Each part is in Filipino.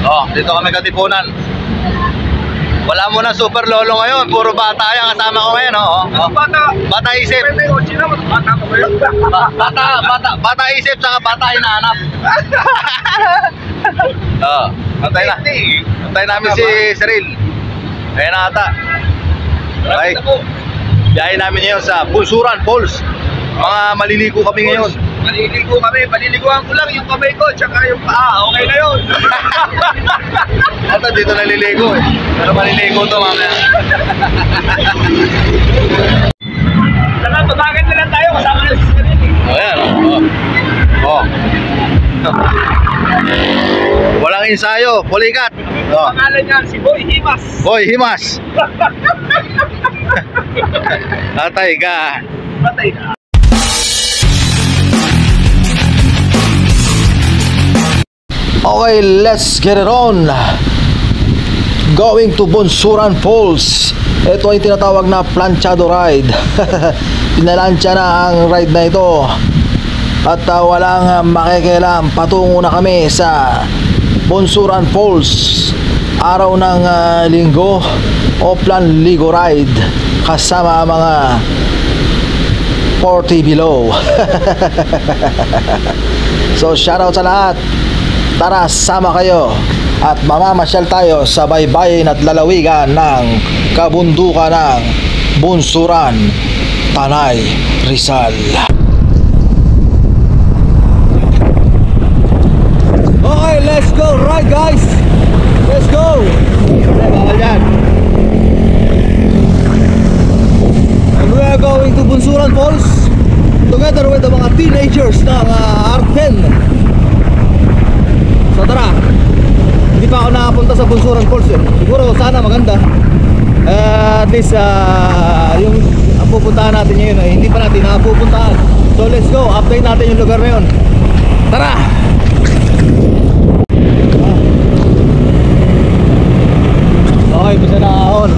Oh, dito kami katipunan. Wala mo na super lolo ngayon, puro bata yan kasama ko ngayon, oh. Bata isip. Bata isip saka bata hinahanap. Oh, antay namin si Cyril. Ayan na ata. Okay. Biyahe namin ngayon sa Bunsuran Falls. Mga maliligo kami ngayon. Maliligo kami, paliliguan ko lang yung kamay ko tsaka yung paa, okay na yun. Ito dito naliligo eh. Pero maliligo to mamaya. Saka pabagay na lang tayo kasama na si Cyril. Oh, yan. Oh. Walang ensayo, pulikat. Oh. Pangalan niya si Boy Himas. Boy Himas. Tatay ka. Patay na. Okay, let's get it on. Going to Bunsuran Falls. Ito ay tinatawag na planchado ride. Pinalansya na ang ride na ito. At walang makikialam. Patungo na kami sa Bunsuran Falls. Araw ng linggo. Oplan Ligo Ride. Kasama mga 40 below. So shoutout sa lahat. Tara, sama kayo at mamamasyal tayo sa baybayin at lalawigan ng kabundukan ng Bunsuran, Tanay, Rizal. Okay, let's go right guys. Let's go. Bawal yan. And we are going to Bunsuran Falls together with the mga teenagers ng Arten. So tara, hindi pa ako nakapunta sa Bunsuran Falls eh. Siguro sana maganda. At least yung pupuntahan natin ngayon eh, hindi pa natin nakapupuntahan. So let's go, update natin yung lugar na yun. Tara! Okay, bisa na ahon.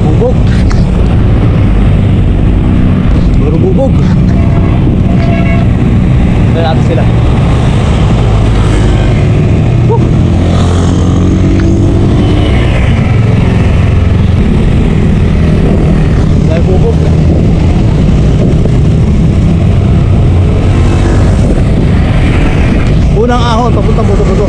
Bubog. Puro bubog. Tignan natin sila. Dahil bubog. Unang ahon, papuntang buto-buto.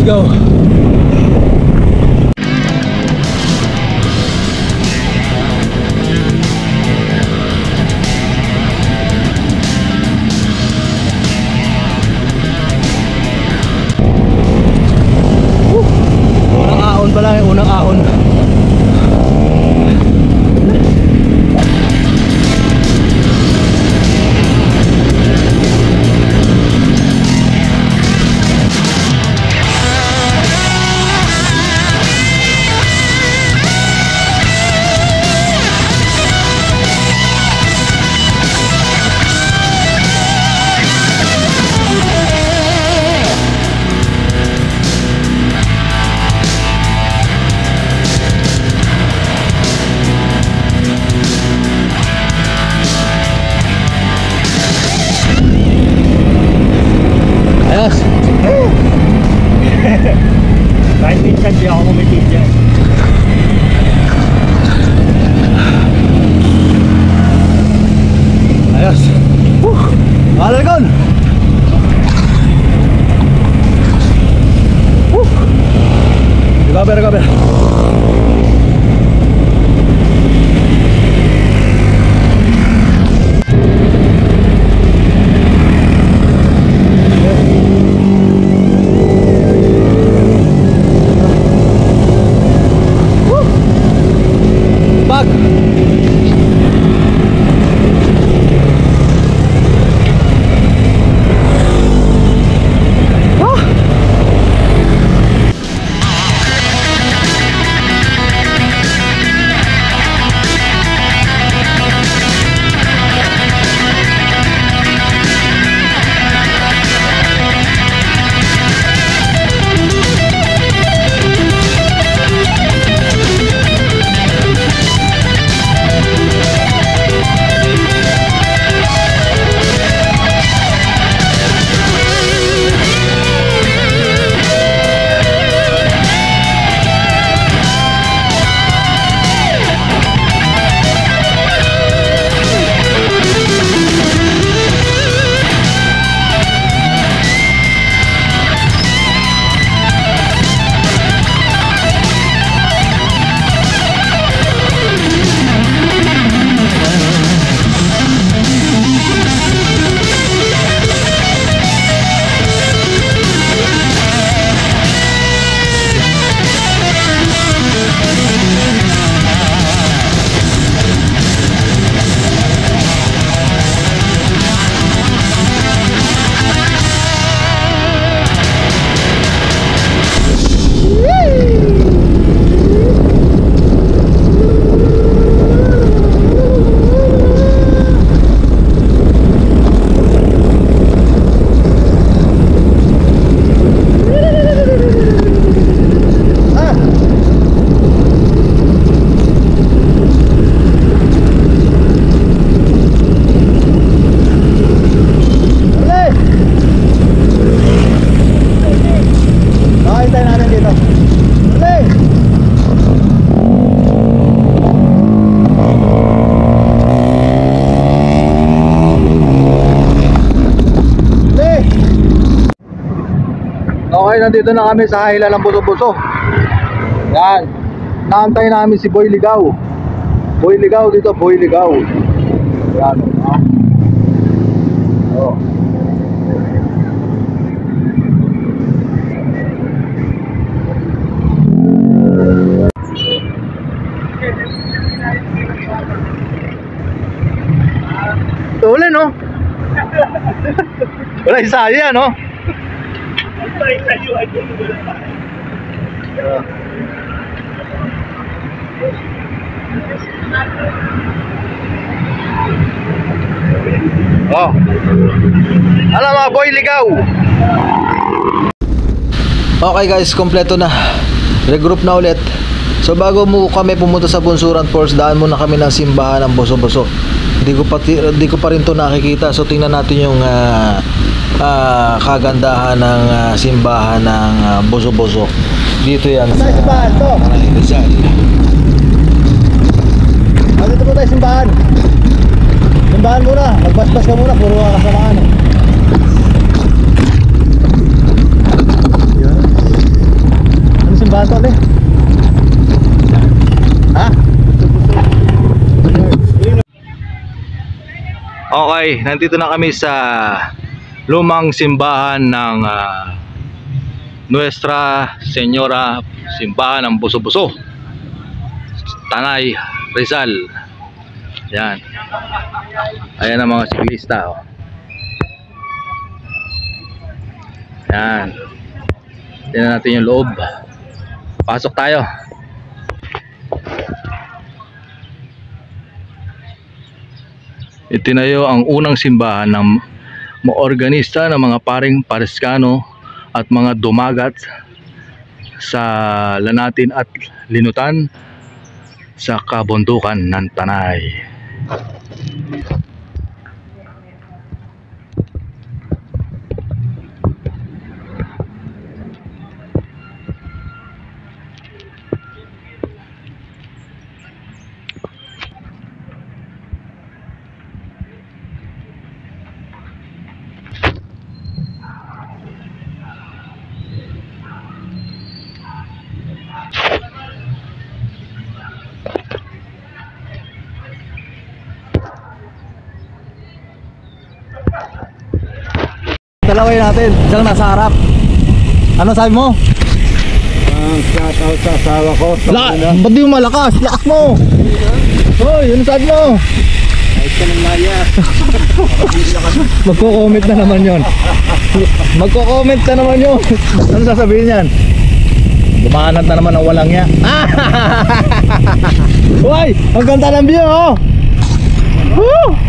Go. Unang ahon pa lang, unang ahon. Ayos. Kahit minsan di ako kumitig dyan. Ayos. Malagon. Recover. Bag. nandito na kami sa Haila ng Buso-Buso. Yan. Naantay namin si Boy Ligaw. Boy Ligaw dito, Boy Ligaw. Yan. Oh. Wala no? Wala isaya no? Oh. Alam mga Boy Ligaw. Okay guys, kompleto na. Regroup na ulit. So bago mo kami pumunta sa Bunsuran Falls, daan muna kami ng simbahan ng Buso-Buso. Hindi ko pa rin to nakikita. So tingnan natin yung kagandahan ng simbahan ng Buso-Buso. Dito yan sa simbahan to. Rizal. Dito po tayo simbahan. Simbahan muna. Magbasbas ka muna. Puro kasamaan. Ano simbahan to ulit? Ha? Okay, nandito na kami sa lumang simbahan ng Nuestra Señora Simbahan ng Buso-Buso, Tanay, Rizal. Yan. Ayan ang mga siklista. Oh. Yan. Tingnan natin yung loob. Pasok tayo. Itinayo ang unang simbahan ng mga organista ng mga paring Pareskano at mga dumagat sa Lanatin at Linutan sa kabundukan ng Tanay. Dalaway natin, isang nasa harap. Ano sabi mo? Shoutout sa asawa ko. Ba't di mo malakas? Lakas mo! Hoy, yun sabi mo! Ayos ka ng maya. Magko-comment na naman yun. Magko-comment na naman yun. Ano sasabihin yan? Dumanat na naman ang walang niya. Hoy, ang ganda ng view oh! Woo!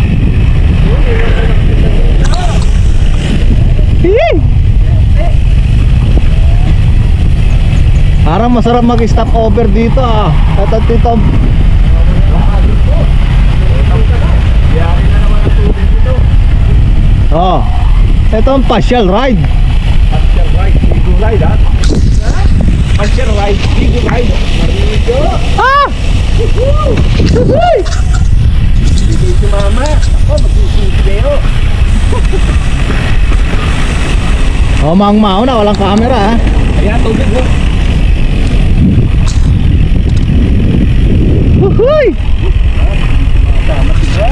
Parang masarap mag-stop over dito ah. At dito. Oh. Ito ang partial ride. Partial ride, Bigo ride ha? Partial ride, Bigo ride. Marigo. Ah! Uy! Bigay si mama. Ako, magsusulit kayo. Oh, maang-mao na, walang camera ah. Ayan, tubig mo. Uy! Tama sila.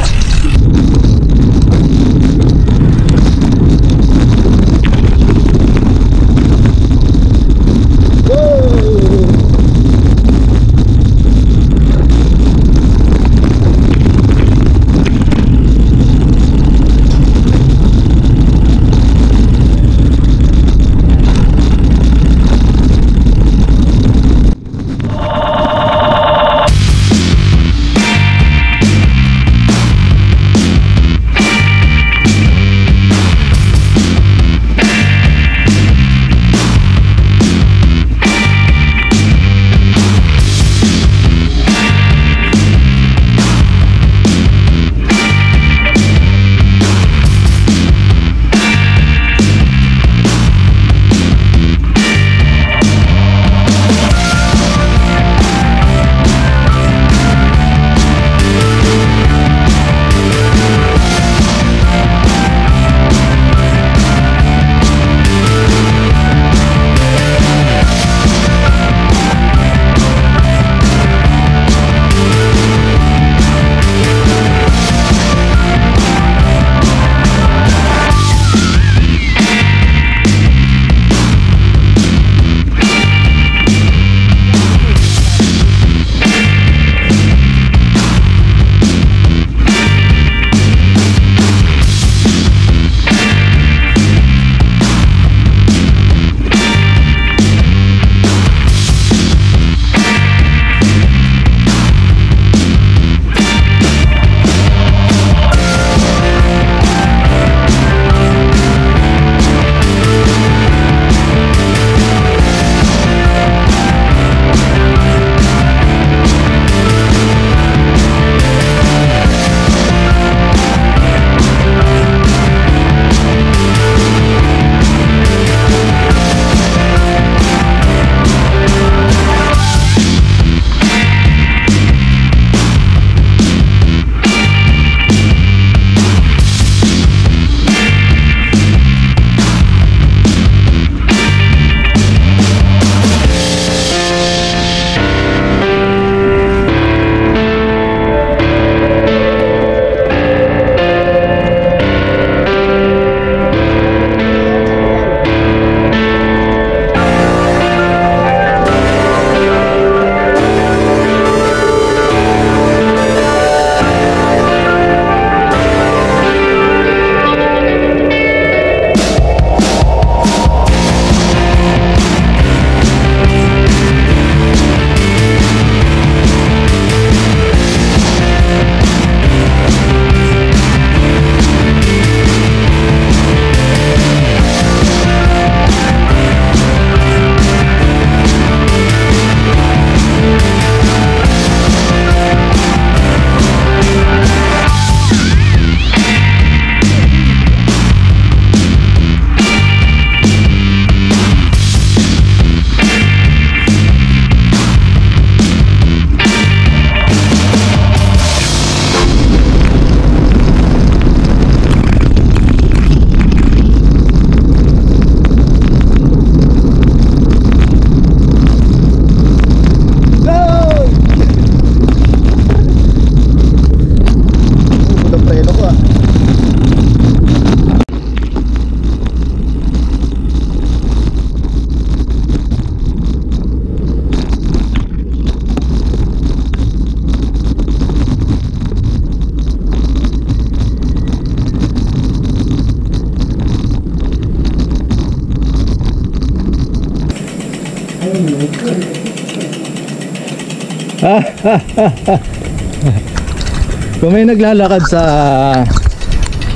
Kung may naglalakad sa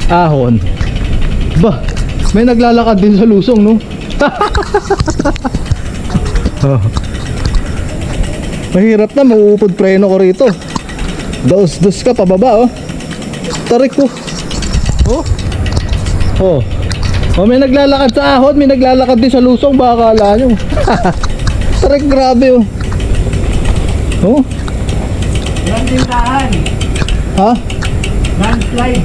ahon, ba, may naglalakad din sa lusong, no? Oh. Mahirap na, mauupod preno ko rito. Daos-dos ka pababa, oh. Tarik ko. Oh. Oh. Oh, may naglalakad sa ahon, may naglalakad din sa lusong, baka akala nyo. Tarik, grabe, oh. Oh. Yan tindahan. Ha? Landslide.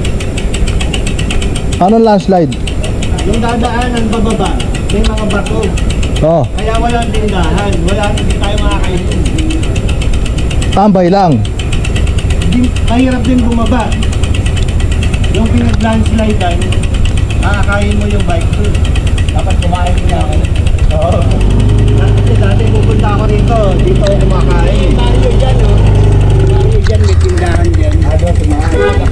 Anong landslide? Yung dadaanan bababa, may mga bato. Oh, Kaya walang tindahan. Hindi tayo makakainin. tambay lang. Mahirap din bumaba. Yung pinag-landslidean, makakain mo yung bike doon. Dapat kumain mo na ako. Oo. Kasi dati pupunta ako rito, dito ako kumakain. Mario dyan, oh. Mario dyan, may tindahan dyan. Ano, kumain.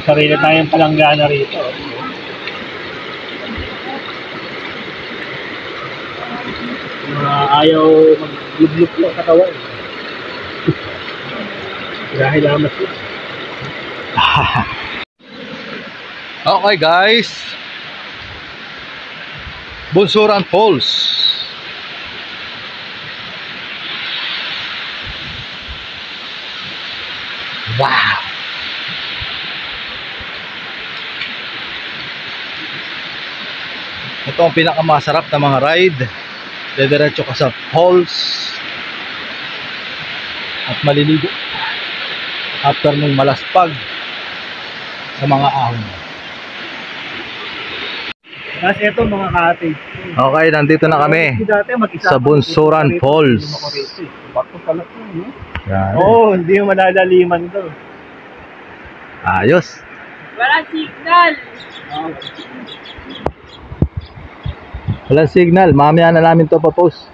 Sarili tayong palanggana rito. Ayaw mag-lubluk ng katawan. Dahil lamas yun. Okay guys, Bunsuran Falls. Wow. Ito ang pinakamasarap na mga ride. Dediretso ka sa falls at maliligo after mong malaspag sa mga ahon. Kasi ito mga cottage. Okay, nandito na kami sa Bunsuran Falls. Bato pala ito, no? Yan. Oo, hindi mo madadaliman to. Ayos. Walang signal. Walang signal, mamaya na namin to pa-post.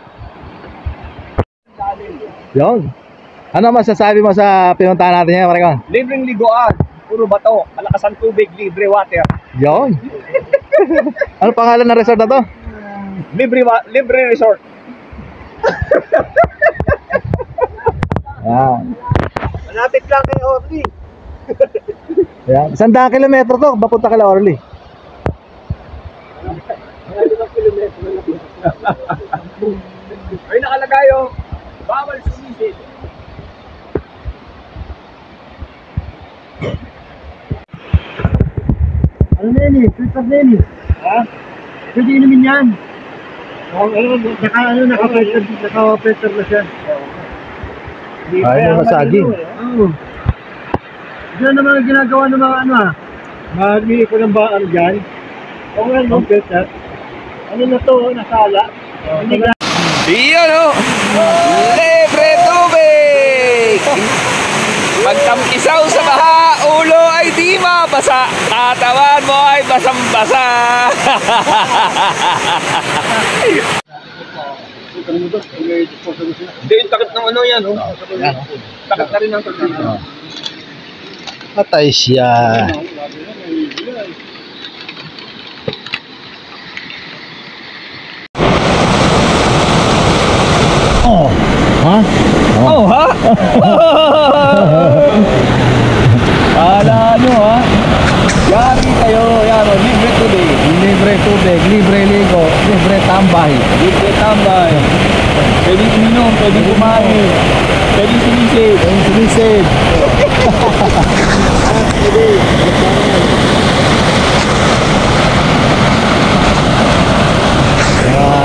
Yon. Ano masasabi mo sa pinuntahan natin ngayon, Marikon? Libreng liguan, puro bato, malakas ang tubig, libre water. Yon. Ano pangalan ng resort na to? Libre resort. Yan. Malapit lang kay Orly. Yan. 100 kilometro to, papunta kay Orly. Ay, nakalagay oh. Bawal sumisid. Ano na yun eh? Filter na yun eh. Ha? Pwede inumin yan. Naka-filter na siya. Ay, may masaging. Oo. Diyan naman ang ginagawa ng mga ano ah. Magli ko ng baan dyan. O nga no? Filter. Ano na to? Nasala. Hindi ka. Iyon o! Libre tubig! Pagtampisaw sa baha, ulo ay di mabasa, katawan mo ay basang-basa. Hindi, yung takip ng ano yan. Takip na rin ang takip. Patay siya. Oh, ha? Oh, ha? Kala nyo ha? Yari kayo, yan o, libre tubig. Libre tubig, libre ligo, libre tambay. Libre tambay. Pwedeng uminom, pwedeng kumain, pwedeng sumisid. Sumisid.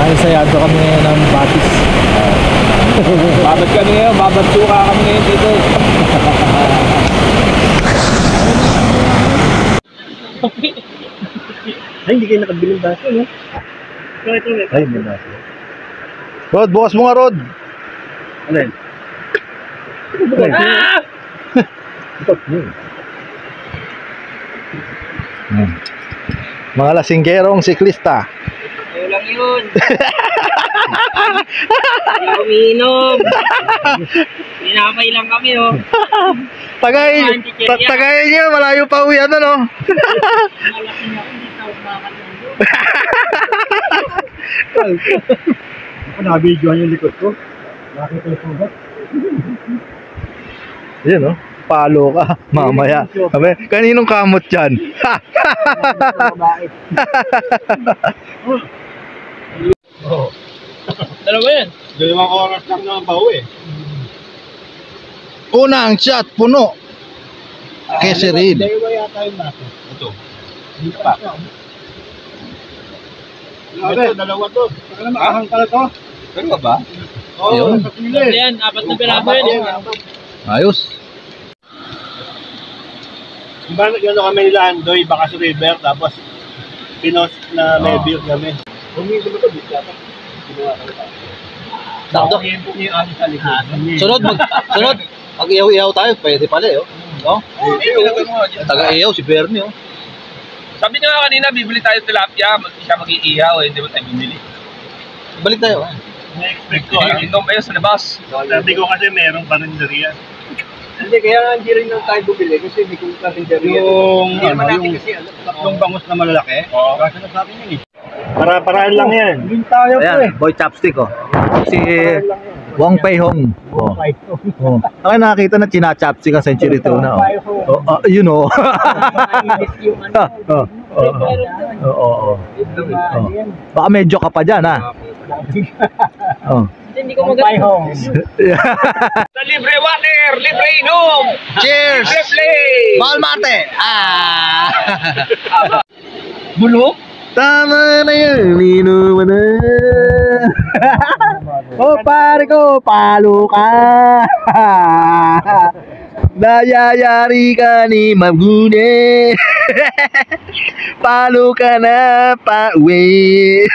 Isayado kami ngayon ng batis. Babad kami ngayon, babad suka kami ngayon dito. Ay, hindi kayo nakabiling baso, no? Ay, may baso. Rod, bukas mo nga, Rod. Ano yun? Ah! Ito. Mga lasinggerong siklista. Ayaw lang yun. Ayaw umiinom. Pinapay lang kami, oh. Tagay nyo, malayo pa uwi, ano, no? Malaki na ako, hindi tawag Ako nabidyohan yung likod ko. Nakita yung sugat. Yan, no? Palo ka, mamaya. Sabi, kaninong kamot yan? Dalawa yan. 2 oras lang naman pa uwi. Unang shot, puno. Kesi Reed. Dalawa yata yung nato. Ito. Dito pa. Ito, dalawa to. Saka naman, ahang pala to. Dalawa ba? Oo, Ayun. sa pilit. Yan, 4 na piraso yan. Ayos. Diba nagano kami nila Andoy, baka sa river, tapos pinos na may beer kami. Humingi mo to, bis yata. Sakto. Yung ano sa likod. Sunod, mag-iyaw-iyaw tayo. Pwede pala, eh. Oh. No? Taga-iyaw, si Bernie, oh. Sabi niya nga kanina, bibili tayo tilapia, siya mag-iihaw, hindi mo tayo bibili. Balik tayo, ah. Na-expect ko, ha? Inom kayo sa labas. Sabi ko kasi merong parinderya. Hindi, kaya nga hindi rin tayo bumili kasi may kung karinderya. Yung, Hindi naman ano, natin yung kasi ano. tatlong bangus na malalaki. Oo. Kasi na sa akin yun, eh. Para-paraan lang yan. Hindi tayo po, eh. Ayan, boy chopstick, oh. Si Wong Pei Hong. Oh. Oh. Ako nakakita na china-chopstick ang Century Tuna, oh. Oh, you know. Yung ano. Oo. Baka medyo ka pa dyan, ha? Oh. Hindi ko maganda. Sa libre water, libre inom, Cheers! libre play. Mahal mate! Ah! Bulok? Tama na yan, inuman na. Oh, pare ko, palo ka. Nayayari ka ni Magune. Palo ka na pa uwi.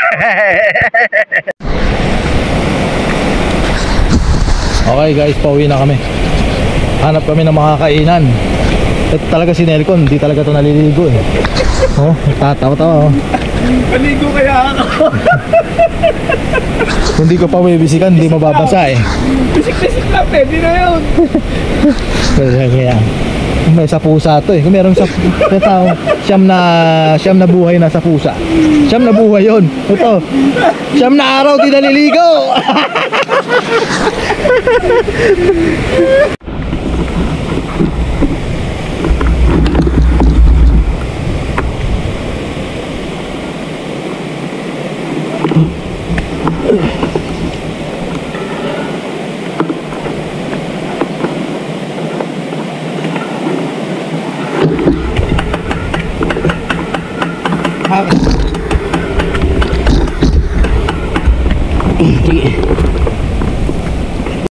Okay guys, pauwi na kami. Hanap kami ng makakainan. Ito talaga si Nelcon, hindi talaga ito naliligo, eh. Oh, tatawa-tawa, oh. Maligo kaya ako. Kung di ko pa bibisikan, hindi mababasa, eh. Bisik-bisik lang, pwede na yun. Kaya may sa pusa to, eh. Kung merong sa tao, siyam na buhay na sa pusa. Siyam na buhay yon. Ito. Siyam na araw di naliligo.